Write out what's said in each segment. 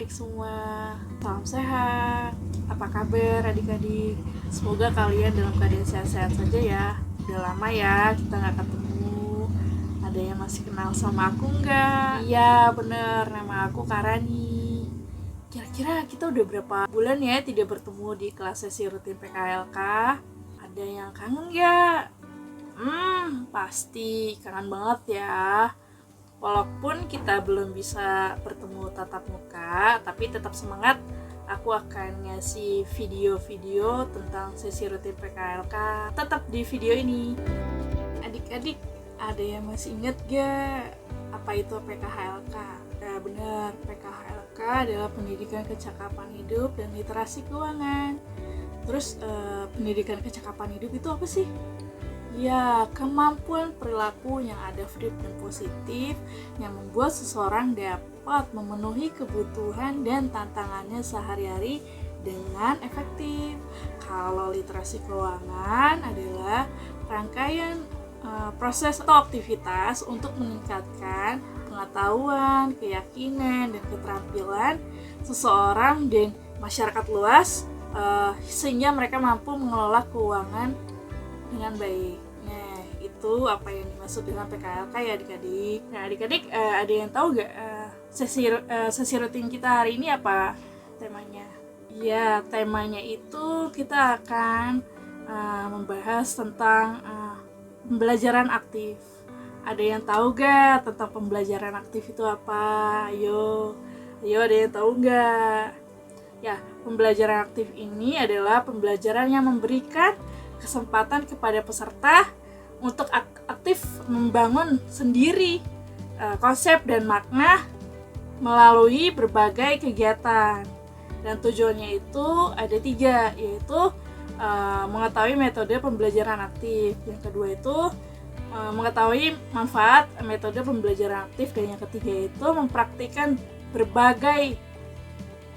adik-adik semua. Salam sehat. Apa kabar adik-adik? Semoga kalian dalam keadaan sehat-sehat saja ya. Udah lama ya kita gak ketemu. Ada yang masih kenal sama aku nggak? Iya bener, nama aku Karani. Kira-kira kita udah berapa bulan ya tidak bertemu di kelas sesi rutin PKLK? Ada yang kangen nggak? Pasti kangen banget ya. Walaupun kita belum bisa bertemu tatap muka, tapi tetap semangat. Aku akan ngasih video-video tentang sesi rutin PKLK tetap di video ini. Adik-adik, ada yang masih ingat gak apa itu PKHLK? Ya benar, PKHLK adalah pendidikan kecakapan hidup dan literasi keuangan. Terus pendidikan kecakapan hidup itu apa sih? Ya, kemampuan perilaku yang adaptif dan positif yang membuat seseorang dapat memenuhi kebutuhan dan tantangannya sehari-hari dengan efektif. Kalau literasi keuangan adalah rangkaian proses atau aktivitas untuk meningkatkan pengetahuan, keyakinan, dan keterampilan seseorang dan masyarakat luas sehingga mereka mampu mengelola keuangan dengan baik. Nah, itu apa yang dimaksud dengan PKLK ya adik-adik. Nah, adik-adik ada yang tahu gak sesi rutin kita hari ini apa temanya? Ya, temanya itu kita akan membahas tentang pembelajaran aktif. Ada yang tahu gak tentang pembelajaran aktif itu apa? Ayo ada yang tahu gak? Ya, pembelajaran aktif ini adalah pembelajaran yang memberikan kesempatan kepada peserta untuk aktif membangun sendiri konsep dan makna melalui berbagai kegiatan. Dan tujuannya itu ada 3, yaitu mengetahui metode pembelajaran aktif. Yang kedua itu mengetahui manfaat metode pembelajaran aktif. Dan yang ketiga itu mempraktikkan berbagai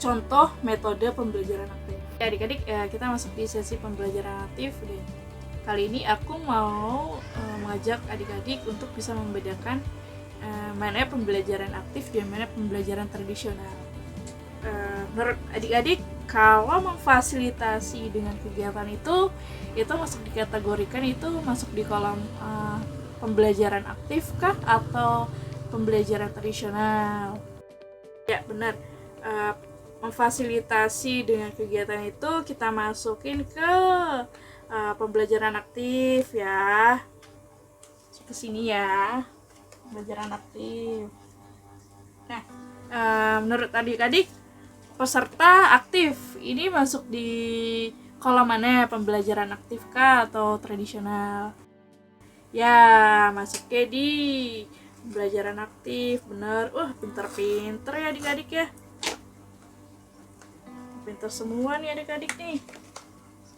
contoh metode pembelajaran aktif. Ya adik-adik, kita masuk di sesi pembelajaran aktif deh. Kali ini aku mau mengajak adik-adik untuk bisa membedakan mana pembelajaran aktif dan mana pembelajaran tradisional. Menurut adik-adik, kalau memfasilitasi dengan kegiatan itu masuk dikategorikan itu masuk di kolom pembelajaran aktif kah atau pembelajaran tradisional? Ya benar. Memfasilitasi dengan kegiatan itu kita masukin ke pembelajaran aktif ya. Ke sini ya, pembelajaran aktif. Nah, menurut adik-adik, peserta aktif ini masuk di kolom mana? Pembelajaran aktif kah atau tradisional? Ya, masuknya di pembelajaran aktif, bener. Pinter-pinter ya adik-adik ya. Pintar semua nih adik-adik nih.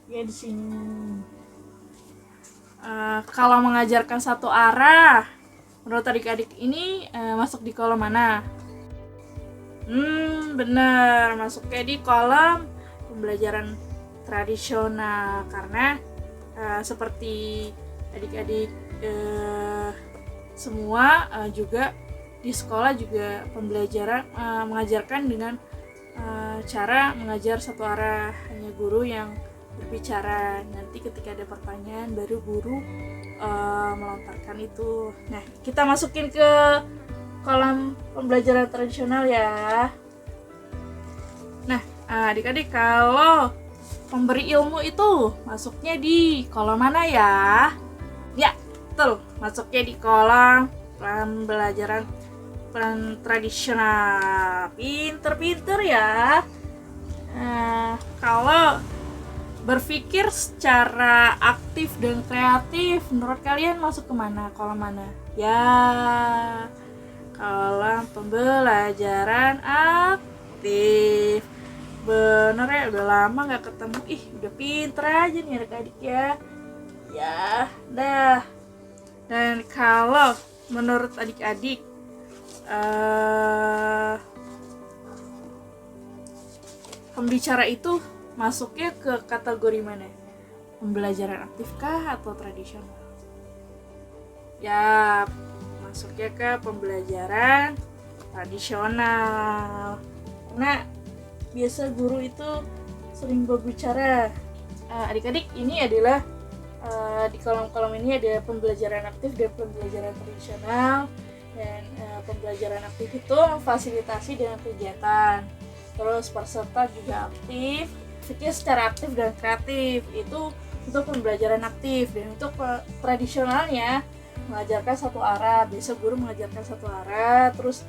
Ya di sini. Kalau mengajarkan satu arah, menurut adik-adik ini masuk di kolom mana? Benar, masuknya di kolom pembelajaran tradisional karena seperti adik-adik semua juga di sekolah juga pembelajaran mengajarkan dengan cara mengajar satu arah, hanya guru yang berbicara. Nanti ketika ada pertanyaan baru guru melontarkan itu. Nah, kita masukin ke kolom pembelajaran tradisional ya. Nah, adik-adik, kalau pemberi ilmu itu masuknya di kolom mana ya? Ya, betul, masuknya di kolom pembelajaran tradisional. Pinter-pinter ya. Kalau berpikir secara aktif dan kreatif, menurut kalian masuk ke mana? Kolom mana? Ya, kolom pembelajaran aktif. Bener ya, udah lama gak ketemu. Udah pinter aja nih adik-adik ya. Ya, dah. Dan kalau menurut adik-adik pembicara itu masuknya ke kategori mana? Pembelajaran aktif kah atau tradisional? Ya, masuknya ke pembelajaran tradisional. karena biasa guru itu sering berbicara. Adik-adik, ini adalah di kolom-kolom ini ada pembelajaran aktif dan pembelajaran tradisional. Dan pembelajaran aktif itu memfasilitasi dengan kegiatan, terus peserta juga aktif, pikir secara aktif dan kreatif. Itu untuk pembelajaran aktif. Dan untuk tradisionalnya mengajarkan satu arah, biasa guru mengajarkan satu arah, terus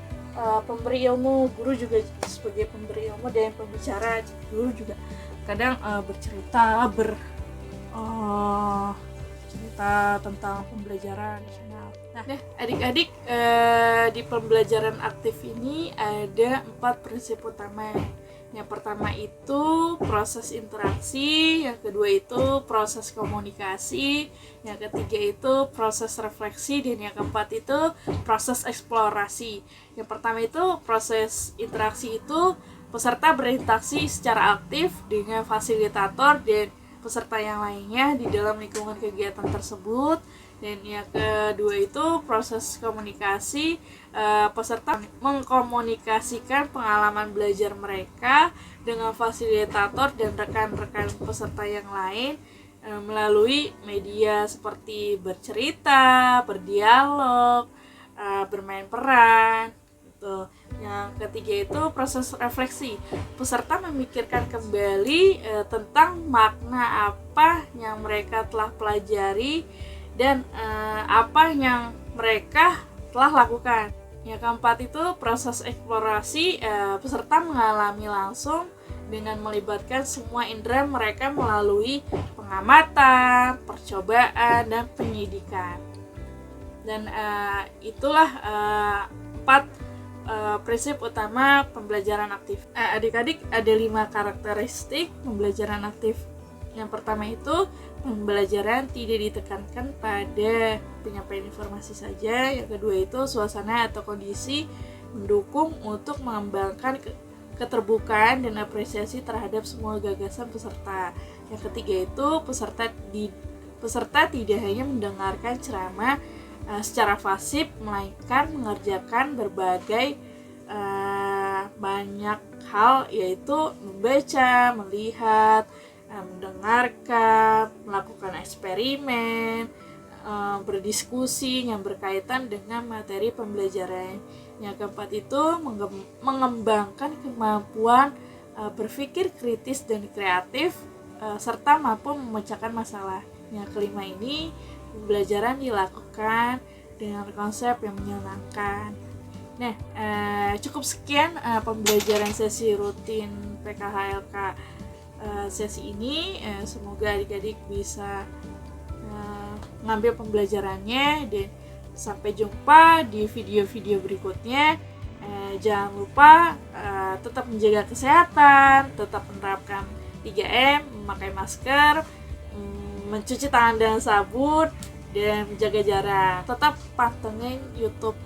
pemberi ilmu, guru juga sebagai pemberi ilmu dan pembicara. Guru juga kadang bercerita cerita tentang pembelajaran nasional. Nah, adik-adik, di pembelajaran aktif ini ada 4 prinsip utama. Yang pertama itu proses interaksi, yang kedua itu proses komunikasi, yang ketiga itu proses refleksi, dan yang keempat itu proses eksplorasi. Yang pertama itu proses interaksi, itu peserta berinteraksi secara aktif dengan fasilitator dan peserta yang lainnya di dalam lingkungan kegiatan tersebut. Dan yang kedua itu proses komunikasi, peserta mengkomunikasikan pengalaman belajar mereka dengan fasilitator dan rekan-rekan peserta yang lain melalui media seperti bercerita, berdialog, bermain peran. Yang ketiga itu proses refleksi, peserta memikirkan kembali tentang makna apa yang mereka telah pelajari dan apa yang mereka telah lakukan. Yang keempat itu proses eksplorasi, peserta mengalami langsung dengan melibatkan semua indera mereka melalui pengamatan, percobaan, dan penyidikan. Dan itulah 4 prinsip utama pembelajaran aktif. Adik-adik, ada 5 karakteristik pembelajaran aktif. Yang pertama itu pembelajaran tidak ditekankan pada penyampaian informasi saja. Yang kedua itu suasana atau kondisi mendukung untuk mengembangkan keterbukaan dan apresiasi terhadap semua gagasan peserta. Yang ketiga itu peserta tidak hanya mendengarkan ceramah secara pasif, melainkan mengerjakan berbagai banyak hal, yaitu membaca, melihat, mendengarkan, melakukan eksperimen, berdiskusi yang berkaitan dengan materi pembelajaran. Yang keempat itu mengembangkan kemampuan berpikir kritis dan kreatif, serta mampu memecahkan masalah. Yang kelima ini pembelajaran dilakukan dengan konsep yang menyenangkan. Nah, cukup sekian pembelajaran sesi rutin PKHLK sesi ini. Semoga adik-adik bisa mengambil pembelajarannya, dan sampai jumpa di video-video berikutnya. Jangan lupa tetap menjaga kesehatan, tetap menerapkan 3M, memakai masker, mencuci tangan dengan sabun, dan menjaga jarak. Tetap pantengin YouTube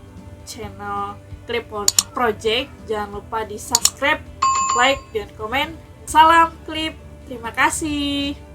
channel Clipboard Project. Jangan lupa di subscribe, like, dan komen. Salam Clip, terima kasih.